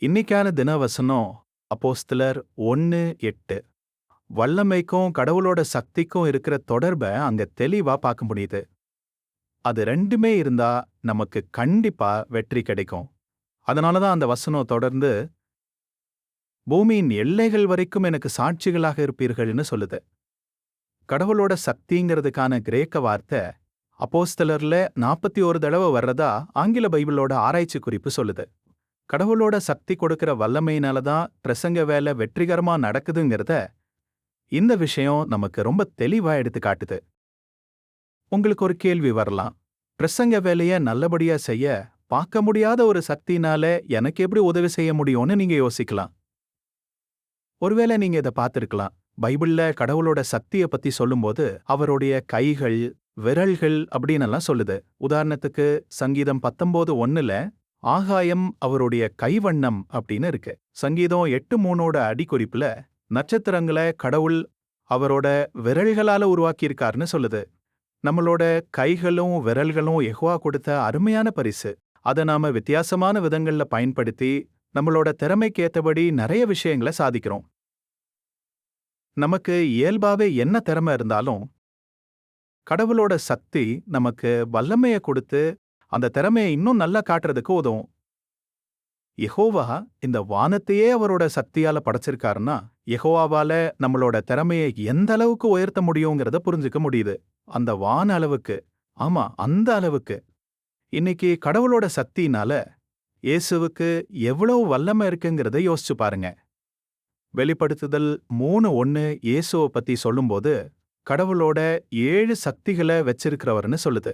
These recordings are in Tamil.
இன்னைக்கான தினவசனம் அப்போஸ்தலர் 1:8. வல்லமைக்கும் கடவுளோட சக்திக்கும் இருக்கிற தொடர்பை அங்க தெளிவா பார்க்க முடியுது. அது ரெண்டுமே இருந்தா நமக்கு கண்டிப்பா வெற்றி கிடைக்கும். அதனாலதான் அந்த வசனம் தொடர்ந்து பூமியின் எல்லைகள் வரைக்கும் எனக்கு சாட்சிகளாக இருப்பீர்கள்னு சொல்லுது. கடவுளோட சக்திங்கிறதுக்கான கிரேக்க வார்த்தை அப்போஸ்தலர்ல 41 தடவை வர்றதா ஆங்கில பைபிளோட ஆராய்ச்சி குறிப்பு சொல்லுது. கடவுளோட சக்தி கொடுக்கிற வல்லமையினால தான் பிரசங்க வேலை வெற்றிகரமா நடக்குதுங்கிறத இந்த விஷயம் நமக்கு ரொம்ப தெளிவா எடுத்து காட்டுது. உங்களுக்கு ஒரு கேள்வி வரலாம். பிரசங்க வேலைய நல்லபடியா செய்ய பார்க்க முடியாத ஒரு சக்தினால எனக்கு எப்படி உதவி செய்ய முடியும்னு நீங்க யோசிக்கலாம். ஒருவேளை நீங்க இதை பார்த்திருக்கலாம். பைபிள்ல கடவுளோட சக்தியை பத்தி சொல்லும்போது அவருடைய கைகள், விரல்கள் அப்படின்னு எல்லாம் சொல்லுது. உதாரணத்துக்கு சங்கீதம் 19:1ல ஆகாயம் அவருடைய கைவண்ணம் அப்படின்னு இருக்கு. சங்கீதம் 8:3 அடிக்குறிப்புல நட்சத்திரங்களை கடவுள் அவரோட விரல்களால உருவாக்கியிருக்காருன்னு சொல்லுது. நம்மளோட கைகளும் விரல்களும் யெகோவா கொடுத்த அருமையான பரிசு. அதை நாம வித்தியாசமான விதங்கள்ல பயன்படுத்தி நம்மளோட திறமைக்கு ஏத்தபடி நிறைய விஷயங்களை சாதிக்கிறோம். நமக்கு இயல்பாவே என்ன திறமை இருந்தாலும் கடவுளோட சக்தி நமக்கு வல்லமையை கொடுத்து அந்த திறமையை இன்னும் நல்லா காட்டுறதுக்கு உதவும். யெகோவா இந்த வானத்தையே அவரோட சக்தியால படைச்சிருக்காருன்னா யெகோவாவால நம்மளோட திறமையை எந்த அளவுக்கு உயர்த்த முடியுங்கிறத புரிஞ்சுக்க முடியுது. அந்த வான அளவுக்கு, ஆமா அந்த அளவுக்கு. இன்னைக்கு கடவுளோட சக்தினால இயேசுவுக்கு எவ்வளவு வல்லமை இருக்குங்கிறத யோசிச்சு பாருங்க. வெளிப்படுத்துதல் 3:1 இயேசுவை பத்தி சொல்லும்போது கடவுளோட 7 சக்திகளை வச்சிருக்கிறவர்னு சொல்லுது.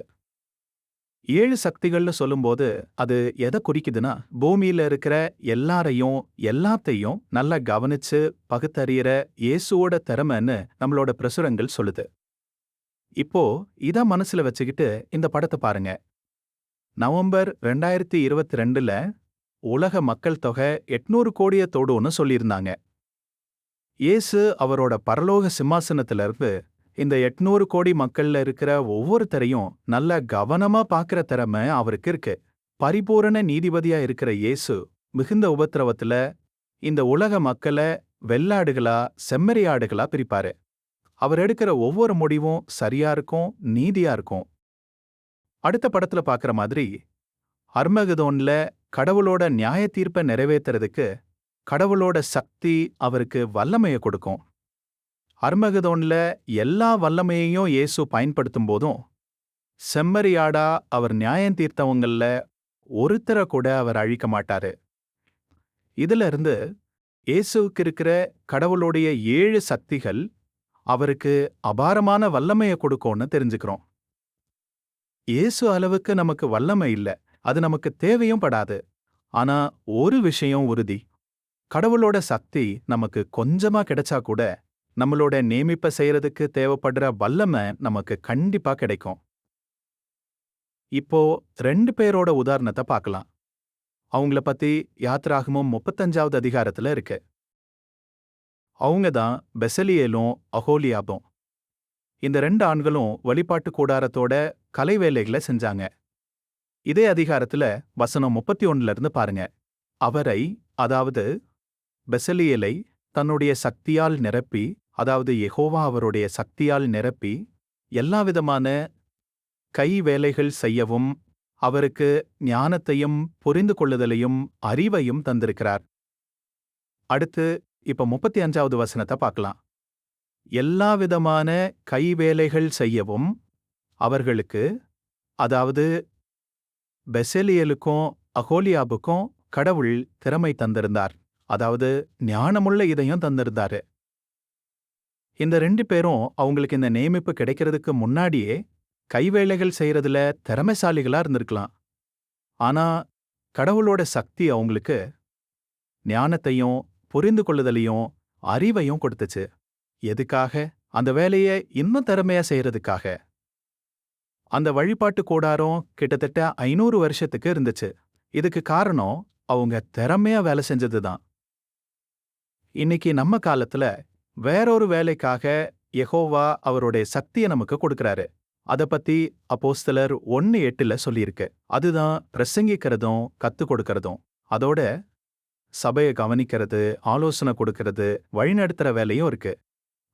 7 சக்திகள்னு சொல்லும்போது அது எதை குறிக்குதுன்னா பூமியில இருக்கிற எல்லாரையும் எல்லாத்தையும் நல்லா கவனிச்சு பகுத்தறியற இயேசுவோட திறமைன்னு நம்மளோட பிரசுரங்கள் சொல்லுது. இப்போ இத மனசுல வச்சுக்கிட்டு இந்த படத்தை பாருங்க. நவம்பர் 2022ல உலக மக்கள் தொகை 800 கோடியை தொடும்னு சொல்லியிருந்தாங்க. இயேசு அவரோட பரலோக சிம்மாசனத்துல இருந்து இந்த 800 கோடி மக்கள்ல இருக்கிற ஒவ்வொருத்தரையும் நல்ல கவனமா பார்க்கிற திறமை அவருக்கு இருக்கு. பரிபூரண நீதிபதியா இருக்கிற இயேசு மிகுந்த உபத்திரவத்துல இந்த உலக மக்களை வெள்ளாடுகளா செம்மறியாடுகளா பிரிப்பாரு. அவர் எடுக்கிற ஒவ்வொரு முடிவும் சரியா இருக்கும், நீதியா இருக்கும். அடுத்த படத்துல பார்க்கிற மாதிரி அர்மகதோன்ல கடவுளோட நியாய தீர்ப்பை நிறைவேற்றுறதுக்கு கடவுளோட சக்தி அவருக்கு வல்லமையை கொடுக்கும். அர்மகதோன்ல எல்லா வல்லமையையும் இயேசு பயன்படுத்தும் போதும் செம்மறியாடா அவர் நியாயம் தீர்த்தவங்கள்ல ஒருத்தரை கூட அவர் அழிக்க மாட்டாரு. இதுல இருந்து இயேசுவுக்கு இருக்கிற கடவுளுடைய 7 சக்திகள் அவருக்கு அபாரமான வல்லமையை கொடுக்கும்னு தெரிஞ்சுக்கிறோம். இயேசு அளவுக்கு நமக்கு வல்லமை இல்ல, அது நமக்கு தேவையும் படாது. ஆனா ஒரு விஷயம் உறுதி, கடவுளோட சக்தி நமக்கு கொஞ்சமா கிடைச்சா கூட நம்மளோட நேமிப்பை செய்யறதுக்கு தேவைப்படுற வல்லமை நமக்கு கண்டிப்பா கிடைக்கும். இப்போ 2 பேரோட உதாரணத்தை பார்க்கலாம். அவங்கள பத்தி யாத்ராகமம் 35வது அதிகாரத்துல இருக்கு. அவங்க தான் பெசலியேலும் அகோலியாபும். இந்த 2 ஆண்களும் வழிபாட்டு கூடாரத்தோட கலை வேலைகளை செஞ்சாங்க. இதே அதிகாரத்துல வசனம் 31ல இருந்து பாருங்க. அவரை, அதாவது பெசலியேலை தன்னுடைய சக்தியால் நிரப்பி, அதாவது யெகோவா அவருடைய சக்தியால் நிரப்பி எல்லாவிதமான கை வேலைகள் செய்யவும் அவருக்கு ஞானத்தையும் புரிந்து கொள்ளுதலையும் அறிவையும் தந்திருக்கிறார். அடுத்து இப்ப 35வது வசனத்தை பார்க்கலாம். எல்லாவிதமான கைவேலைகள் செய்யவும் அவர்களுக்கு, அதாவது பெசலியலுக்கும் அகோலியாபுக்கும் கடவுள் திறமை தந்திருந்தார், அதாவது ஞானமுள்ள இதயம் தந்திருந்தாரு. இந்த 2 பேரும் அவங்களுக்கு இந்த நியமிப்பு கிடைக்கிறதுக்கு முன்னாடியே கைவேலைகள் செய்யறதுல திறமைசாலிகளா இருந்திருக்கலாம். ஆனா கடவுளோட சக்தி அவங்களுக்கு ஞானத்தையும் புரிந்து கொள்ளுதலையும் அறிவையும் கொடுத்துச்சு. எதுக்காக? அந்த வேலையை இன்னும் திறமையா செய்யறதுக்காக. அந்த வழிபாட்டு கூடாரம் கிட்டத்தட்ட 500 வருஷத்துக்கு இருந்துச்சு. இதுக்கு காரணம் அவங்க திறமையா வேலை செஞ்சதுதான். இன்னைக்கு நம்ம காலத்துல வேறொரு வேலைக்காக யெகோவா அவருடைய சக்தியை நமக்கு கொடுக்கறாரு. அத பத்தி அப்போஸ்தலர் 1:8ல சொல்லியிருக்கு. அதுதான் பிரசங்கிக்கிறதும் கத்துக் கொடுக்கறதும். அதோட சபையை கவனிக்கிறது, ஆலோசனை கொடுக்கறது, வழிநடத்துற வேலையும் இருக்கு.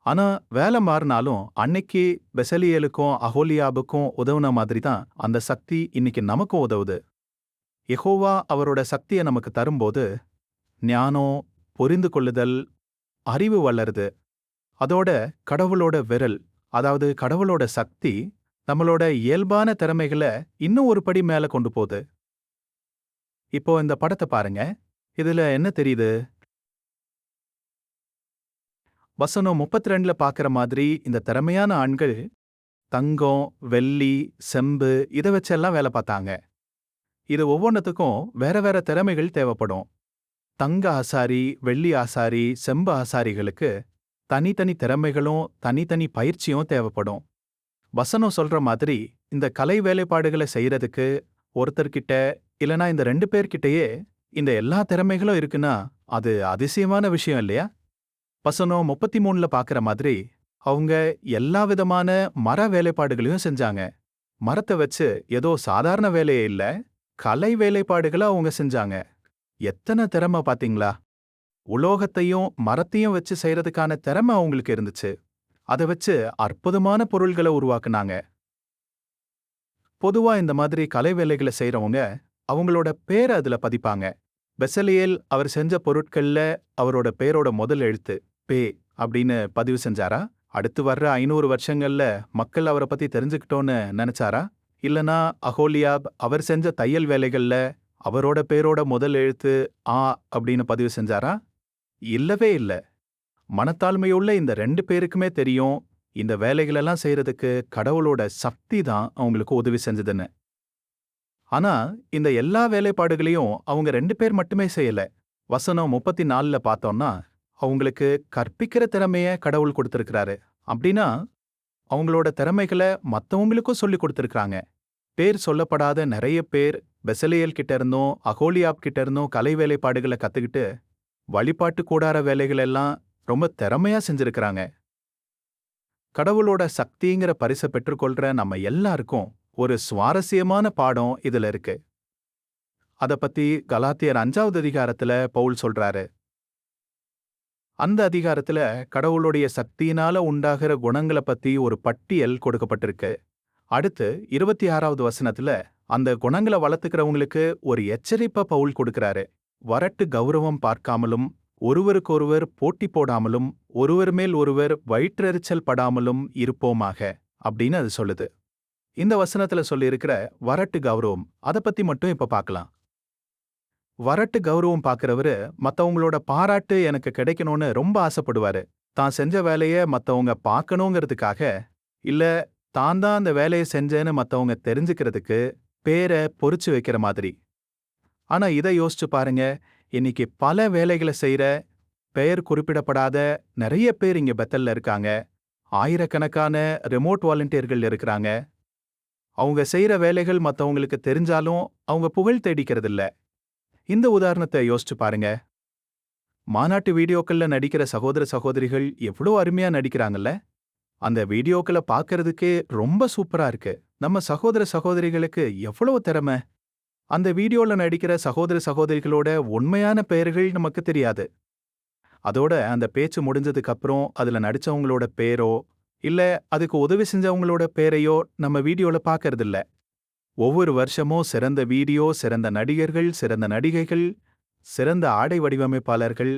ஆனா வேலை மாறினாலும் அன்னைக்கு பெசலியலுக்கும் அகோலியாபுக்கும் உதவுன மாதிரி தான் அந்த சக்தி இன்னைக்கு நமக்கும் உதவுது. யெகோவா அவரோட சக்தியை நமக்கு தரும்போது ஞானம், புரிந்து கொள்ளுதல், அறிவு வளருது. அதோட கடவுளோட விரல், அதாவது கடவுளோட சக்தி நம்மளோட இயல்பான திறமைகளை இன்னும் ஒரு படி மேல கொண்டு போகுது. இப்போ இந்த படத்தை பாருங்க. இதுல என்ன தெரியுது? வசனம் 32ல பாக்குற மாதிரி இந்த திறமையான ஆண்கள் தங்கம், வெள்ளி, செம்பு இதை வச்செல்லாம் வேலை பார்த்தாங்க. இது ஒவ்வொன்றுத்துக்கும் வேற வேற திறமைகள் தேவைப்படும். தங்க ஆசாரி, வெள்ளி ஆசாரி, செம்பு ஆசாரிகளுக்கு தனித்தனி திறமைகளும் தனித்தனி பயிற்சியும் தேவைப்படும். வசனம் சொல்ற மாதிரி இந்த கலை வேலைப்பாடுகளை செய்யறதுக்கு ஒருத்தர்கிட்ட இல்லனா இந்த 2 பேர்கிட்டயே இந்த எல்லா திறமைகளும் இருக்குன்னா அது அதிசயமான விஷயம் இல்லையா? வசனம் 33ல பாக்குற மாதிரி அவங்க எல்லா விதமான மர வேலைப்பாடுகளையும் செஞ்சாங்க. மரத்தை வச்சு ஏதோ சாதாரண வேலையே இல்ல, கலை வேலைப்பாடுகளை அவங்க செஞ்சாங்க. எத்தனை திறமை பாத்தீங்களா? உலோகத்தையும் மரத்தையும் வச்சு செய்யறதுக்கான திறமை அவங்களுக்கு இருந்துச்சு. அதை வச்சு அற்புதமான பொருள்களை உருவாக்குனாங்க. பொதுவா இந்த மாதிரி கலை வேலைகளை செய்யறவங்க அவங்களோட பேரை அதுல பதிப்பாங்க. பெசலியேல் அவர் செஞ்ச பொருட்கள்ல அவரோட பேரோட முதல் எழுத்து பே அப்படின்னு பதிவு செஞ்சாரா? அடுத்து வர்ற 500 வருஷங்கள்ல மக்கள் அவரை பத்தி தெரிஞ்சுக்கிட்டோன்னு நினைச்சாரா? இல்லனா அகோலியாப் அவர் செஞ்ச தையல் வேலைகள்ல அவரோட பேரோட முதல் எழுத்து ஆ அப்படின்னு பதிவு செஞ்சாரா? இல்லவே இல்ல. மனத்தாழ்மையுள்ள இந்த 2 பேருக்குமே தெரியும் இந்த வேலைகளெல்லாம் செய்யறதுக்கு கடவுளோட சக்தி தான் அவங்களுக்கு உதவி செஞ்சதுன்னு. ஆனா இந்த எல்லா வேலைப்பாடுகளையும் அவங்க 2 பேர் மட்டுமே செய்யல. வசனம் 34ல பார்த்தோம்னா அவங்களுக்கு கற்பிக்கிற திறமைய கடவுள் கொடுத்திருக்கிறாரு. அப்படின்னா அவங்களோட திறமைகளை மத்தவங்களுக்கும் சொல்லி கொடுத்திருக்காங்க. பேர் சொல்லப்படாத நிறைய பேர் பெசலியேல் கிட்ட இருந்தும் அகோலியாப் கிட்ட இருந்தும் கலை வேலைப்பாடுகளை கத்துக்கிட்டு வழிபாட்டு கூடார வேலைகள் எல்லாம் ரொம்ப திறமையா செஞ்சிருக்கிறாங்க. கடவுளோட சக்திங்கிற பரிசை பெற்றுக்கொள்ற நம்ம எல்லாருக்கும் ஒரு சுவாரஸ்யமான பாடம் இதுல இருக்கு. அத பத்தி கலாத்தியர் 5வது அதிகாரத்துல பவுல் சொல்றாரு. அந்த அதிகாரத்துல கடவுளுடைய சக்தியினால உண்டாகிற குணங்களை பத்தி ஒரு பட்டியல் கொடுக்கப்பட்டிருக்கு. அடுத்து 26வது வசனத்துல அந்த குணங்களை வளர்த்துக்கிறவங்களுக்கு ஒரு எச்சரிப்பை பவுல் கொடுக்கிறாரு. வரட்டு கௌரவம் பார்க்காமலும், ஒருவருக்கொருவர் போட்டி போடாமலும், ஒருவர் மேல் ஒருவர் வயிற்றெரிச்சல் படாமலும் இருப்போமாக அப்படின்னு அது சொல்லுது. இந்த வசனத்துல சொல்லியிருக்கிற வரட்டு கௌரவம் அதை பத்தி மட்டும் இப்ப பார்க்கலாம். வரட்டு கௌரவம் பார்க்கிறவரு மத்தவங்களோட பாராட்டு எனக்கு கிடைக்கணும்னு ரொம்ப ஆசைப்படுவாரு. தான் செஞ்ச வேலைய மத்தவங்க பார்க்கணுங்கிறதுக்காக, இல்ல தான் தான் அந்த வேலையை செஞ்சேன்னு மத்தவங்க தெரிஞ்சுக்கிறதுக்கு பேரை பொறிச்சு வைக்கிற மாதிரி. ஆனா இதை யோசிச்சு பாருங்க, இன்னைக்கு பல வேலைகளை செய்யற பெயர் குறிப்பிடப்படாத நிறைய பேர் இங்க பெத்தல்ல இருக்காங்க. ஆயிரக்கணக்கான ரிமோட் வாலண்டியர்கள் இருக்கிறாங்க. அவங்க செய்யற வேலைகள் மத்தவங்களுக்கு தெரிஞ்சாலும் அவங்க புகழ் தேடிக்கிறது இல்ல. இந்த உதாரணத்தை யோசிச்சு பாருங்க. மாநாட்டு வீடியோக்கள்ல நடிக்கிற சகோதர சகோதரிகள் எவ்வளோ அருமையா நடிக்கிறாங்கல்ல. அந்த வீடியோக்களை பார்க்கறதுக்கே ரொம்ப சூப்பரா இருக்கு. நம்ம சகோதர சகோதரிகளுக்கு எவ்வளவு திறமை. அந்த வீடியோல நடிக்கிற சகோதர சகோதரிகளோட உண்மையான பெயர்கள் நமக்கு தெரியாது. அதோட அந்த பேச்சு முடிஞ்சதுக்கு அப்புறம் அதுல நடிச்சவங்களோட பேரோ இல்ல அதுக்கு உதவி செஞ்சவங்களோட பேரையோ நம்ம வீடியோல பார்க்கறதில்ல. ஒவ்வொரு வருஷமும் சிறந்த வீடியோ, சிறந்த நடிகர்கள், சிறந்த நடிகைகள், சிறந்த ஆடை வடிவமைப்பாளர்கள்,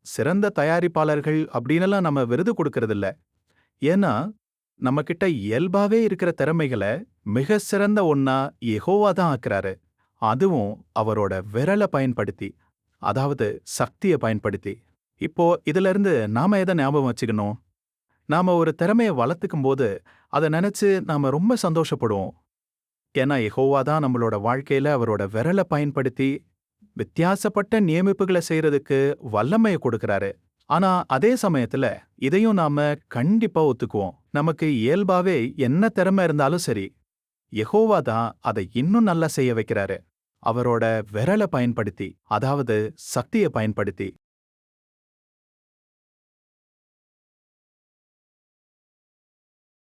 சிறந்த தயாரிப்பாளர்கள் அப்படின்னெல்லாம் நம்ம விருது கொடுக்கறதில்ல. ஏன்னா நம்ம கிட்ட இயல்பாவே இருக்கிற திறமைகளை மிக சிறந்த ஒன்னா யெகோவா தான் ஆக்குறாரு. அதுவும் அவரோட விரலை பயன்படுத்தி, அதாவது சக்தியை பயன்படுத்தி. இப்போ இதுல இருந்து நாம எதை ஞாபகம் வச்சுக்கணும்? நாம ஒரு திறமையை வளர்த்துக்கும் போது அதை நினைச்சு நாம ரொம்ப சந்தோஷப்படுவோம். ஏன்னா யெகோவா தான் நம்மளோட வாழ்க்கையில அவரோட விரலை பயன்படுத்தி வித்தியாசப்பட்ட நியமிப்புகளை செய்யறதுக்கு வல்லமையை கொடுக்கறாரு. ஆனா அதே சமயத்துல இதையும் நாம கண்டிப்பா ஒத்துக்குவோம். நமக்கு இயல்பாவே என்ன திறமை இருந்தாலும் சரி, யெகோவா தான் அதை இன்னும் நல்லா செய்ய வைக்கிறாரு. அவரோட விரலை பயன்படுத்தி, அதாவது சக்தியை பயன்படுத்தி.